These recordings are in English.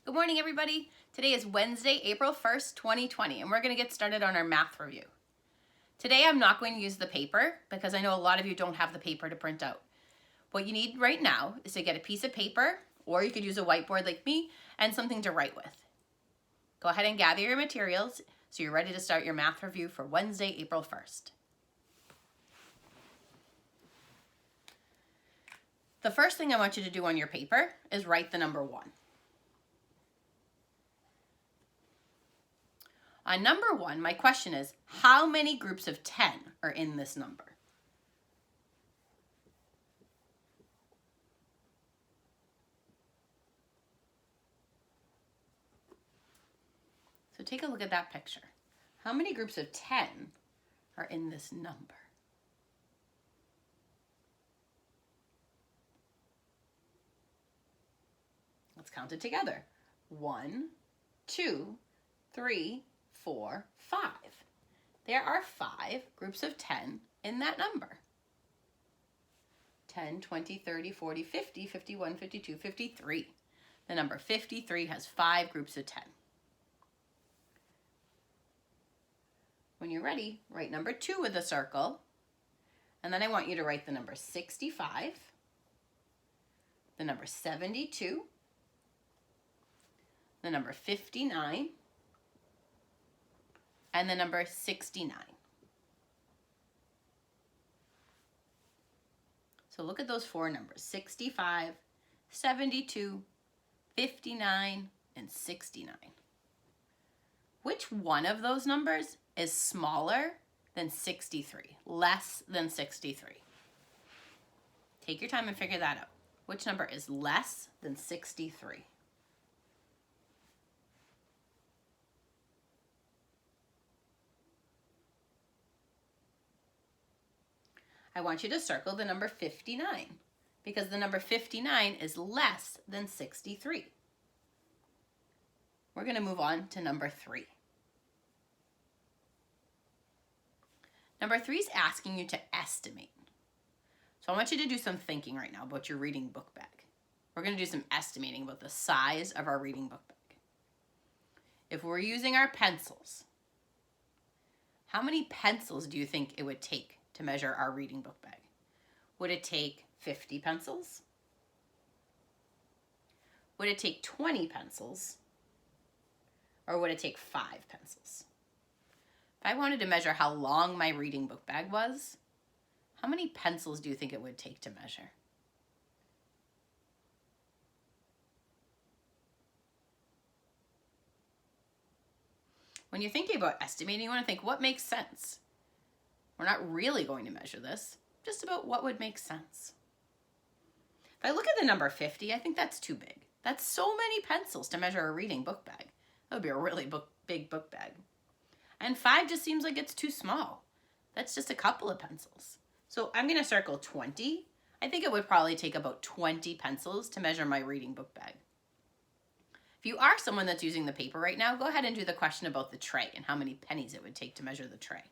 Good morning, everybody. Today is Wednesday, April 1st, 2020, and we're going to get started on our math review. Today, I'm not going to use the paper because I know a lot of you don't have the paper to print out. What you need right now is to get a piece of paper, or you could use a whiteboard like me, and something to write with. Go ahead and gather your materials so you're ready to start your math review for Wednesday, April 1st. The first thing I want you to do on your paper is write the number 1. On number 1, my question is, how many groups of 10 are in this number? So take a look at that picture. How many groups of 10 are in this number? Let's count it together. 1, 2, 3, 4, 5. There are 5 groups of 10 in that number. 10, 20, 30, 40, 50, 51, 52, 53. The number 53 has 5 groups of 10. When you're ready, write number 2 with a circle, and then I want you to write the number 65, the number 72, the number 59, and the number 69. So look at those 4 numbers, 65, 72, 59, and 69. Which one of those numbers is smaller than 63, less than 63? Take your time and figure that out. Which number is less than 63? I want you to circle the number 59 because the number 59 is less than 63. We're going to move on to number 3. Number 3 is asking you to estimate. So I want you to do some thinking right now about your reading book bag. We're going to do some estimating about the size of our reading book bag. If we're using our pencils, how many pencils do you think it would take to measure our reading book bag? Would it take 50 pencils? Would it take 20 pencils? Or would it take 5 pencils? If I wanted to measure how long my reading book bag was, how many pencils do you think it would take to measure? When you're thinking about estimating, you want to think what makes sense. We're not really going to measure this, just about what would make sense. If I look at the number 50, I think that's too big. That's so many pencils to measure a reading book bag. That would be a really big book bag. And 5 just seems like it's too small. That's just a couple of pencils. So I'm going to circle 20. I think it would probably take about 20 pencils to measure my reading book bag. If you are someone that's using the paper right now, go ahead and do the question about the tray and how many pennies it would take to measure the tray.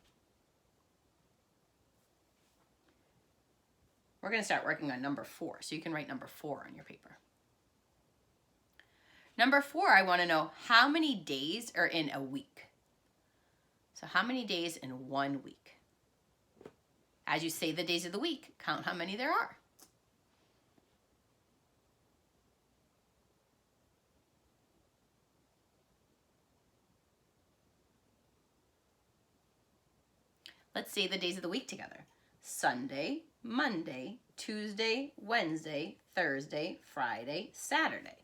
We're going to start working on number 4, so you can write number 4 on your paper. Number 4, I want to know how many days are in a week. So how many days in 1 week? As you say the days of the week, count how many there are. Let's say the days of the week together. Sunday, Monday, Tuesday, Wednesday, Thursday, Friday, Saturday.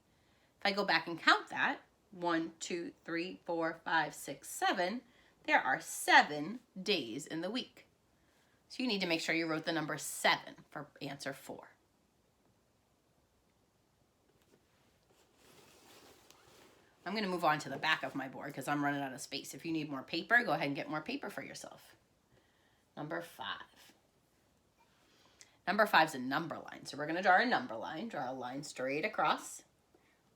If I go back and count that, 1, 2, 3, 4, 5, 6, 7, there are 7 days in the week. So you need to make sure you wrote the number 7 for answer 4. I'm going to move on to the back of my board because I'm running out of space. If you need more paper, go ahead and get more paper for yourself. Number 5. Number 5 is a number line. So we're going to draw a number line. Draw a line straight across.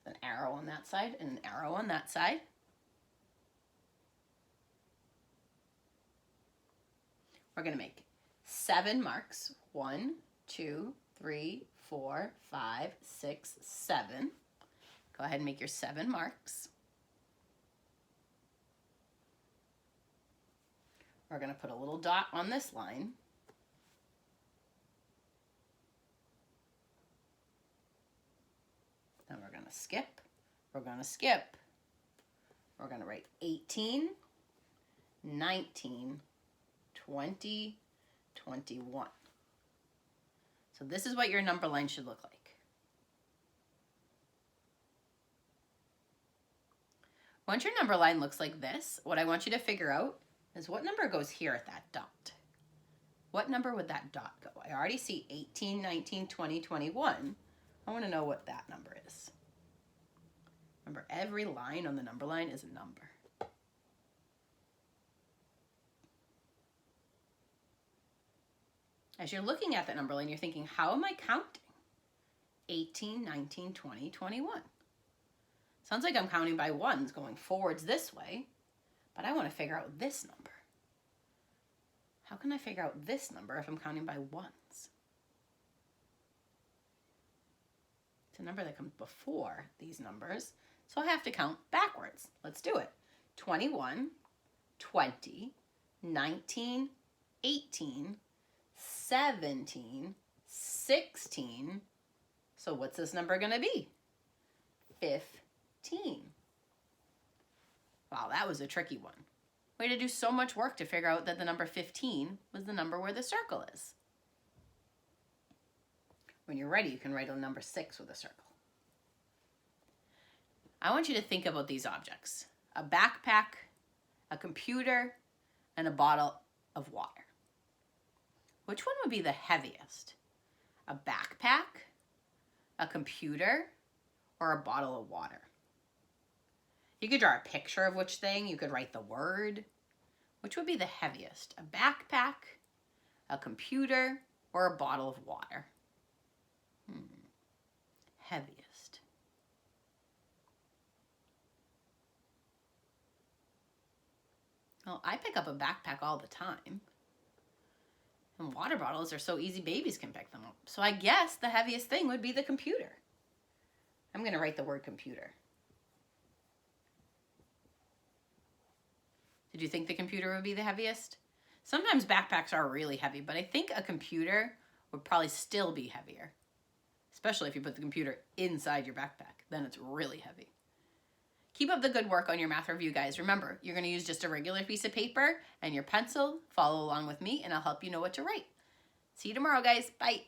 An arrow on that side and an arrow on that side. We're going to make 7 marks. 1, 2, 3, 4, 5, 6, 7. Go ahead and make your 7 marks. We're going to put a little dot on this line. Then we're going to skip. We're going to skip. We're going to write 18, 19, 20, 21. So this is what your number line should look like. Once your number line looks like this, what I want you to figure out is what number goes here at that dot. What number would that dot go? I already see 18, 19, 20, 21. I want to know what that number is. Remember, every line on the number line is a number. As you're looking at that number line, you're thinking, how am I counting? 18, 19, 20, 21. Sounds like I'm counting by ones going forwards this way, but I want to figure out this number. How can I figure out this number if I'm counting by ones? It's a number that comes before these numbers, so I have to count backwards. Let's do it. 21, 20, 19, 18, 17, 16. So what's this number going to be? 15. Wow, that was a tricky one. We had to do so much work to figure out that the number 15 was the number where the circle is. When you're ready, you can write a number 6 with a circle. I want you to think about these objects: a backpack, a computer, and a bottle of water. Which one would be the heaviest? A backpack, a computer, or a bottle of water? You could draw a picture of which thing. You could write the word. Which would be the heaviest? A backpack, a computer, or a bottle of water? Heaviest. Well, I pick up a backpack all the time. And water bottles are so easy, babies can pick them up. So I guess the heaviest thing would be the computer. I'm going to write the word computer. Did you think the computer would be the heaviest? Sometimes backpacks are really heavy, but I think a computer would probably still be heavier. Especially if you put the computer inside your backpack. Then it's really heavy. Keep up the good work on your math review, guys. Remember, you're going to use just a regular piece of paper and your pencil. Follow along with me, and I'll help you know what to write. See you tomorrow, guys. Bye.